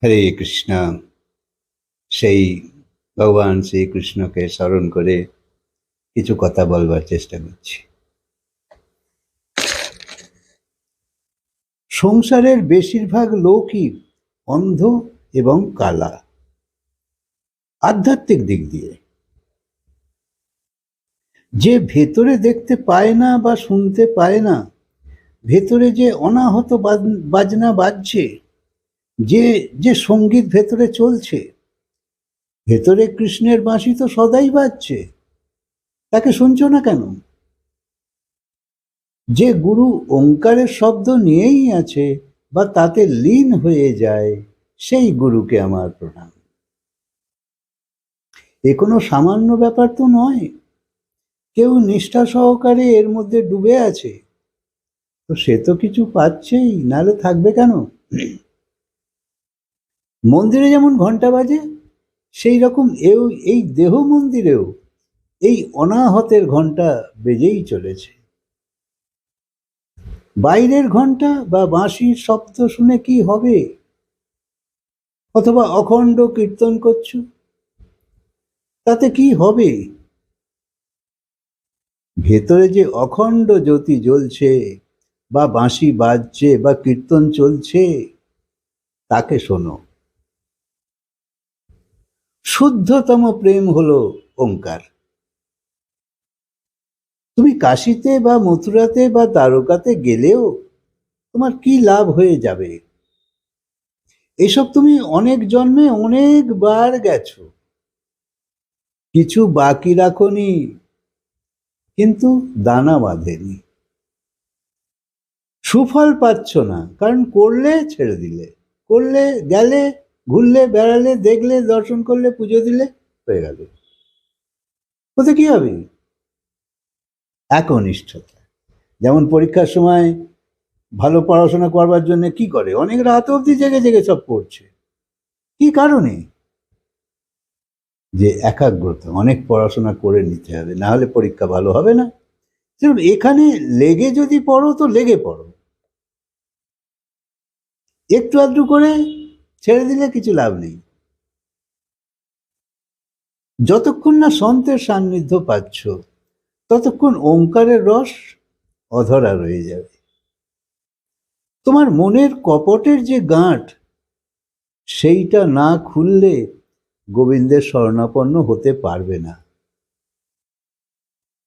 হরে কৃষ্ণ। সেই ভগবান শ্রীকৃষ্ণকে স্মরণ করে কিছু কথা বলবার চেষ্টা করছি। সংসারের বেশিরভাগ লোকই অন্ধ এবং কালা আধ্যাত্মিক দিক দিয়ে। যে ভেতরে দেখতে পায় না বা শুনতে পায় না, ভেতরে যে অনাহত বাজনা বাজছে, যে যে সঙ্গীত ভেতরে চলছে, ভেতরে কৃষ্ণের বাঁশি তো সদাই বাজছে, তাকে শুনছো না কেন? যে গুরু ওঙ্কারের শব্দ নিয়েই আছে বা তাতে লীন হয়ে যায়, সেই গুরুকে আমার প্রণাম। এ কোনো সামান্য ব্যাপার তো নয়। কেউ নিষ্ঠা সহকারে এর মধ্যে ডুবে আছে, তো সে তো কিছু পাচ্ছেই, নাহলে থাকবে কেন? মন্দিরে যেমন ঘন্টা বাজে, সেই রকম এই দেহ মন্দিরেও এই অনাহতের ঘন্টা বেজেই চলেছে। বাইরের ঘন্টা বা বাঁশির শব্দ শুনে কি হবে? অথবা অখণ্ড কীর্তন করছো, তাতে কি হবে? ভেতরে যে অখণ্ড জ্যোতি জ্বলছে, বা বাঁশি বাজছে, বা কীর্তন চলছে, তাকে শোনো। শুদ্ধতম প্রেম হলো ওঙ্কার। তুমি কাশীতে বা মথুরাতে বা দ্বারকাতে গেলেও তোমার কি লাভ হয়ে যাবে? এসব তুমি অনেক জন্মে অনেকবার গেছো, কিছু বাকি রাখনি, কিন্তু দানা বাঁধেনি। সুফল পাচ্ছ না, কারণ করলে ছেড়ে দিলে, করলে গেলে, ঘুরলে বেড়ালে, দেখলে, দর্শন করলে, পুজো দিলে, হয়ে গেল। ওতে কি হবে? একনিষ্ঠতা। যেমন পরীক্ষার সময় ভালো পড়াশোনা করবার জন্য কি করে? অনেক রাত অবধি জেগে জেগে সব পড়ছে। কি কারণে? যে একাগ্রতা, অনেক পড়াশোনা করে নিতে হবে, না হলে পরীক্ষা ভালো হবে না। যেমন এখানে লেগে যদি পড়ো তো লেগে পড়ো, একটু আধটু করে ছেড়ে দিলে কিছু লাভ নেই। যতক্ষণ না সন্তের সান্নিধ্য পাচ্ছ, ততক্ষণ ওঙ্কারের রস অধরা রয়ে যাবে। তোমার মনের কপটের যে গাঁট, সেইটা না খুললে গোবিন্দের শরণাপন্ন হতে পারবে না।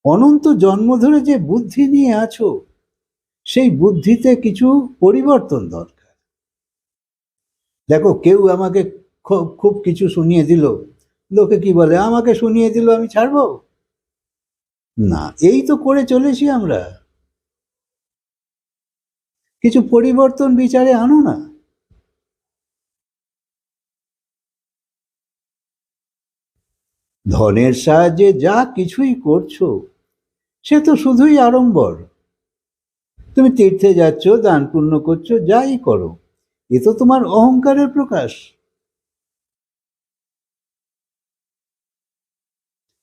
অনন্ত জন্ম ধরে যে বুদ্ধি নিয়ে আছো, সেই বুদ্ধিতে কিছু পরিবর্তন দরকার। দেখো, কেউ আমাকে খুব কিছু শুনিয়ে দিল, লোকে কি বলে, আমাকে শুনিয়ে দিল আমি ছাড়বো না। এই তো করে চলেছি আমরা। কিছু পরিবর্তন বিচারে আনো না। ধনের সাহায্যে যা কিছুই করছো, সে তো শুধুই আড়ম্বর। তুমি তীর্থে যাচ্ছ, দান পুণ্য করছো, যাই করো, এ তো তোমার অহংকারের প্রকাশ।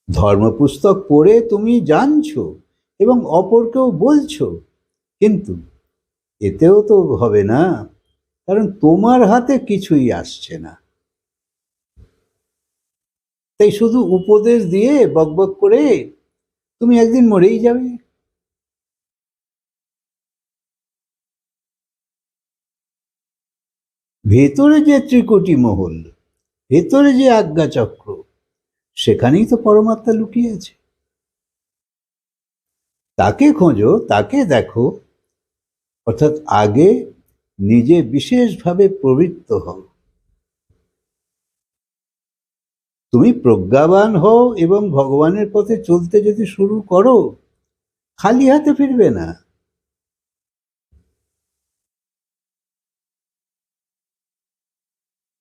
ধর্মপুস্তক পড়ে তুমি জানছো এবং অপরকেও বলছো, কিন্তু এতেও তো হবে না, কারণ তোমার হাতে কিছুই আসছে না। তাই শুধু উপদেশ দিয়ে বকবক করে তুমি একদিন মরেই যাবে। ভেতরে যে ত্রিকুটি মহল, ভেতরে যে আজ্ঞাচক্র, সেখানেই তো পরমাত্মা লুকিয়ে আছে। তাকে খোঁজো, তাকে দেখো। অর্থাৎ আগে নিজে বিশেষভাবে প্রবৃত্ত হও। তুমি প্রজ্ঞাবান হও এবং ভগবানের পথে চলতে যদি শুরু করো, খালি হাতে ফিরবে না।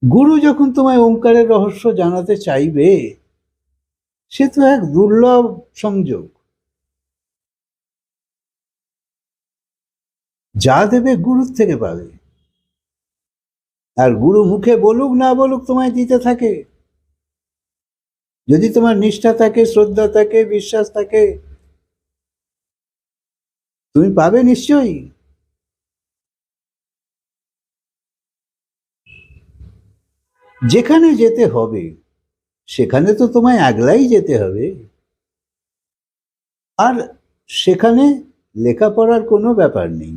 গুরু যখন তোমায় ওঙ্কারের রহস্য জানাতে চাইবে, সে তো এক দুর্লভ সংযোগ। যা দেবে গুরুর থেকে পাবে, আর গুরু মুখে বলুক না বলুক তোমায় দিতে থাকে। যদি তোমার নিষ্ঠা থাকে, শ্রদ্ধা থাকে, বিশ্বাস থাকে, তুমি পাবে নিশ্চয়ই। যেখানে যেতে হবে সেখানে তো তোমায় একলাই যেতে হবে, আর সেখানে লেখাপড়ার কোনো ব্যাপার নেই,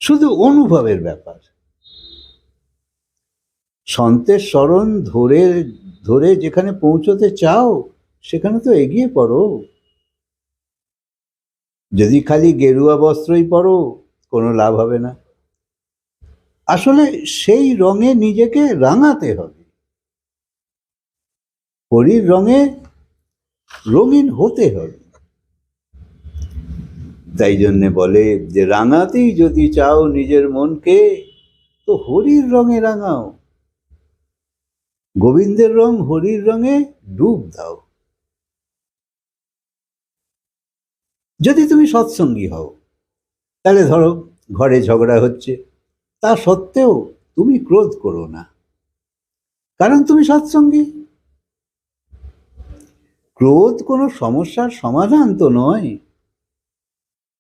শুধু অনুভবের ব্যাপার। সন্তের শরণ ধরে ধরে যেখানে পৌঁছতে চাও সেখানে তো এগিয়ে পড়ো। যদি খালি গেরুয়া বস্ত্রই পরো কোনো লাভ হবে না। আসলে সেই রঙে নিজেকে রাঙাতে হবে, হরির রঙে রঙিন হতে হবে। তাই জন্যে বলে যে রাঙাতেই যদি চাও নিজের মনকে, তো হরির রঙে রাঙাও, গোবিন্দের রং হরির রঙে ডুব দাও। যদি তুমি সৎসঙ্গী হও, তাহলে ধরো ঘরে ঝগড়া হচ্ছে, তা সত্ত্বেও তুমি ক্রোধ করো না, কারণ তুমি সৎসঙ্গী। ক্রোধ কোনো সমস্যার সমাধান তো নয়।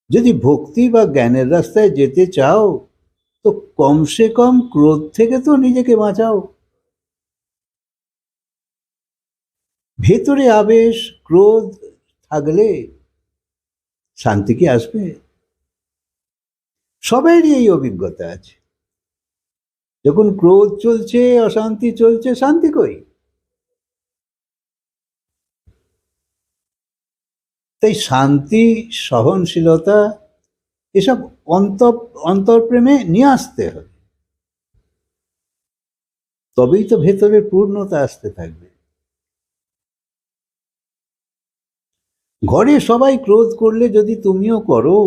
যদি ভক্তি বা জ্ঞানের রাস্তায় যেতে চাও, তো কমসে কম ক্রোধ থেকে তো নিজেকে বাঁচাও। ভেতরে আবেশ ক্রোধ থাকলে শান্তি কি আসবে? সবারই এই অভিজ্ঞতা আছে, যখন ক্রোধ চলছে অশান্তি চলছে, শান্তি কই? তাই শান্তি সহনশীলতা এসব অন্তরপ্রেমে নিয়ে আসতে হবে, তবেই তো ভেতরের পূর্ণতা আসতে থাকবে। ঘরে সবাই ক্রোধ করলে যদি তুমিও করো,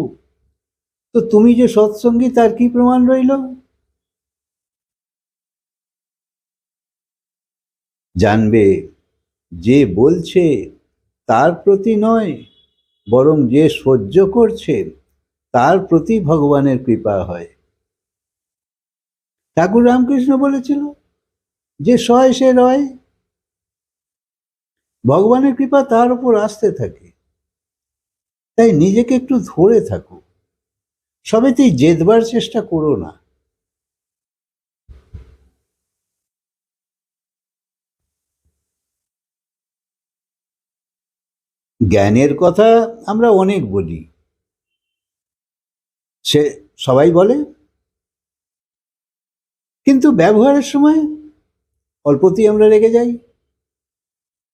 তো তুমি যে সৎসঙ্গী তার কি প্রমাণ রইল? জানবে যে বলছে তার প্রতি নয়, বরং যে সহ্য করছে তার প্রতি ভগবানের কৃপা হয়। ঠাকুর রামকৃষ্ণ বলেছিল, যে সয় সে রয়। ভগবানের কৃপা তার উপর আসতে থাকে। তাই নিজেকে একটু ধরে থাকো, সবেতেই জেতবার চেষ্টা করো না। জ্ঞানের কথা আমরা অনেক বলি, সে সবাই বলে, কিন্তু ব্যবহারের সময় অল্পতেই আমরা রেগে যাই,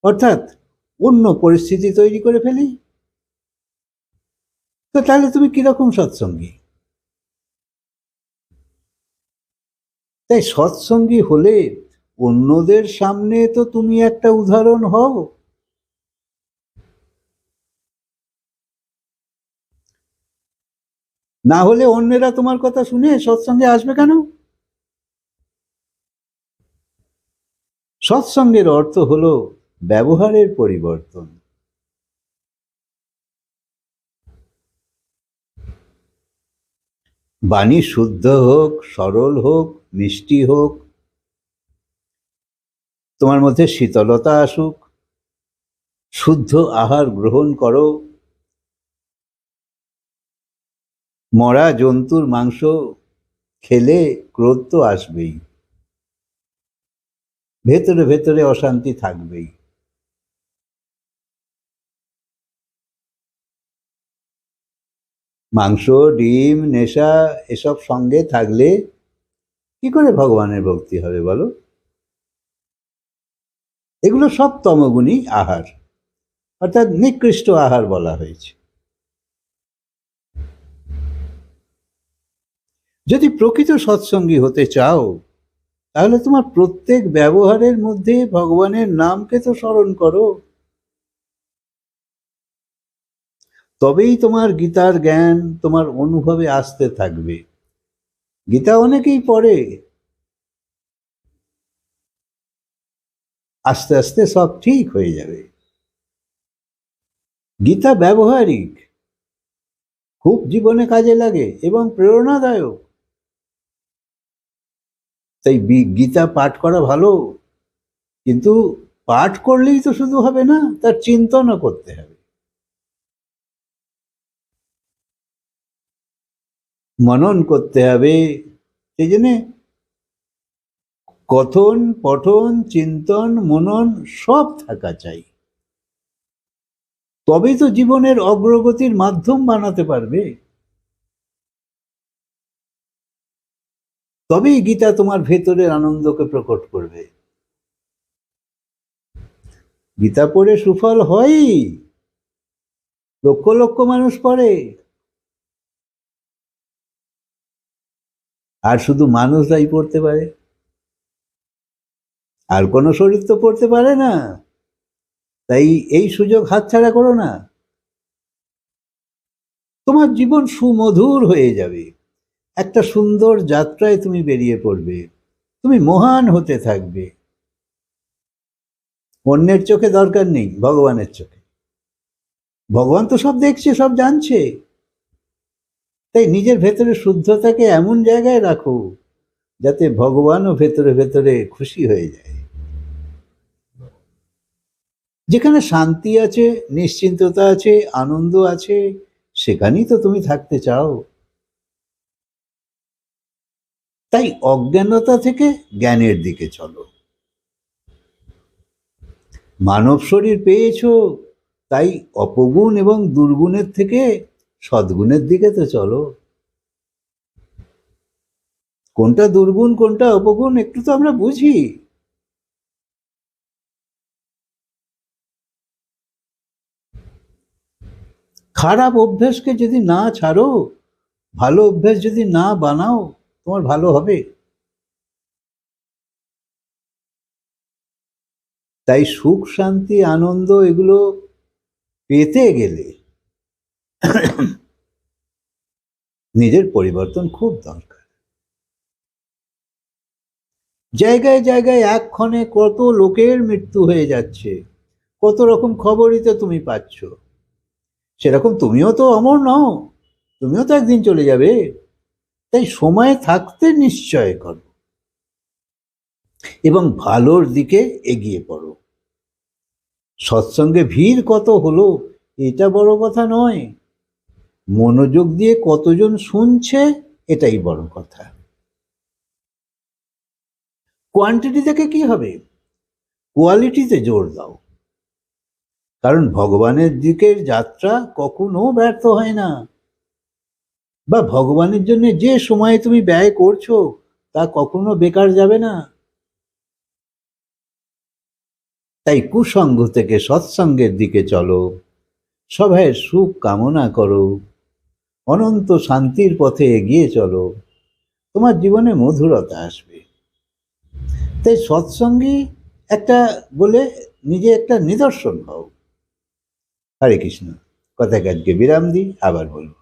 অর্থাৎ অন্য পরিস্থিতি তৈরি করে ফেলি। তো তাহলে তুমি কিরকম সৎসঙ্গী? তাই সৎসঙ্গী হলে অন্যদের সামনে তো তুমি একটা উদাহরণ হও। না হলে অন্যেরা তোমার কথা শুনে সৎসঙ্গে আসবে কেন? সৎসঙ্গের অর্থ হলো ব্যবহারের পরিবর্তন। বাণী শুদ্ধ হোক, সরল হোক, মিষ্টি হোক, তোমার মধ্যে শীতলতা আসুক, শুদ্ধ আহার গ্রহণ করো। মরা জন্তুর মাংস খেলে ক্রোধ তো আসবেই, ভেতরে ভেতরে অশান্তি থাকবেই। মাংস ডিম নেশা এসব সঙ্গে থাকলে কি করে ভগবানের ভক্তি হবে বলো? এগুলো সব তমগুণী আহার, অর্থাৎ নিকৃষ্ট আহার বলা হয়েছে। যদি প্রকৃত সৎসঙ্গী হতে চাও, তাহলে তোমার প্রত্যেক ব্যবহারের মধ্যে ভগবানের নামকে তো স্মরণ করো। তবেই তোমার গীতার জ্ঞান তোমার অনুভবে আসতে থাকবে। গীতা অনেকেই পড়ে, আস্তে আস্তে সব ঠিক হয়ে যাবে। গীতা ব্যবহারিক, খুব জীবনে কাজে লাগে এবং প্রেরণাদায়ক। তাই গীতা পাঠ করা ভালো, কিন্তু পাঠ করলেই তো শুধু হবে না, তার চিন্তনও করতে হবে, মনন করতে হবে। সেই জন্যে কথন, পঠন, চিন্তন, মনন সব থাকা চাই। তবেই তো জীবনের অগ্রগতির মাধ্যম বানাতে পারবে। তবেই গীতা তোমার ভেতরের আনন্দকে প্রকট করবে। গীতা পড়ে সুফল হয়ই, লক্ষ লক্ষ মানুষ পড়ে। আর শুধু মানুষরাই পড়তে পারে, আর কোনো শরীর তো পড়তে পারে না। তাই এই সুযোগ হাতছাড়া করো না। তোমার জীবন সুমধুর হয়ে যাবে। একটা সুন্দর যাত্রায় তুমি বেরিয়ে পড়বে, তুমি মহান হতে থাকবে। অন্যের চোখে দরকার নেই, ভগবানের চোখে। ভগবান তো সব দেখছে, সব জানছে। তাই নিজের ভেতরে শুদ্ধতাকে এমন জায়গায় রাখো যাতে ভগবানও ভেতরে ভেতরে খুশি হয়ে যায়। যেখানে শান্তি আছে, নিশ্চিন্ততা আছে, আনন্দ আছে, সেখানেই তো তুমি থাকতে চাও। তাই অজ্ঞানতা থেকে জ্ঞানের দিকে চলো। মানব শরীর পেয়েছো, তাই অপগুণ এবং দুর্গুণের থেকে সদ্গুণের দিকে তো চলো। কোনটা দুর্গুণ কোনটা অপগুণ একটু তো আমরা বুঝি। খারাপ অভ্যেসকে যদি না ছাড়ো, ভালো অভ্যেস যদি না বানাও, তোমার ভালো হবে? তাই সুখ, শান্তি, আনন্দ এগুলো পেতে গেলে নিজের পরিবর্তন খুব দরকার। জায়গায় জায়গায় এক্ষণে কত লোকের মৃত্যু হয়ে যাচ্ছে, কত রকম খবরই তো তুমি পাচ্ছ। সেরকম তুমিও তো অমর নও, তুমিও তো একদিন চলে যাবে। তাই সময় থাকতে নিশ্চয় করো এবং ভালোর দিকে এগিয়ে পড়ো। সৎসঙ্গে ভিড় কত হলো এটা বড় কথা নয়, মনোযোগ দিয়ে কতজন শুনছে এটাই বড় কথা। কোয়ান্টিটি থেকে কি হবে, কোয়ালিটিতে জোর দাও। কারণ ভগবানের দিকের যাত্রা কখনো ব্যর্থ হয় না, বা ভগবানের জন্য যে সময় তুমি ব্যয় করছো তা কখনো বেকার যাবে না। তাই কুসঙ্গ থেকে সৎসঙ্গের দিকে চলো, সবাই সুখ কামনা করো, অনন্ত শান্তির পথে এগিয়ে চলো, তোমার জীবনে মধুরতা আসবে। তাই সৎসঙ্গী একটা বলে নিজে একটা নিদর্শন হও। হরে কৃষ্ণ। কথাকে আজকে বিরাম দিই, আবার বলবো।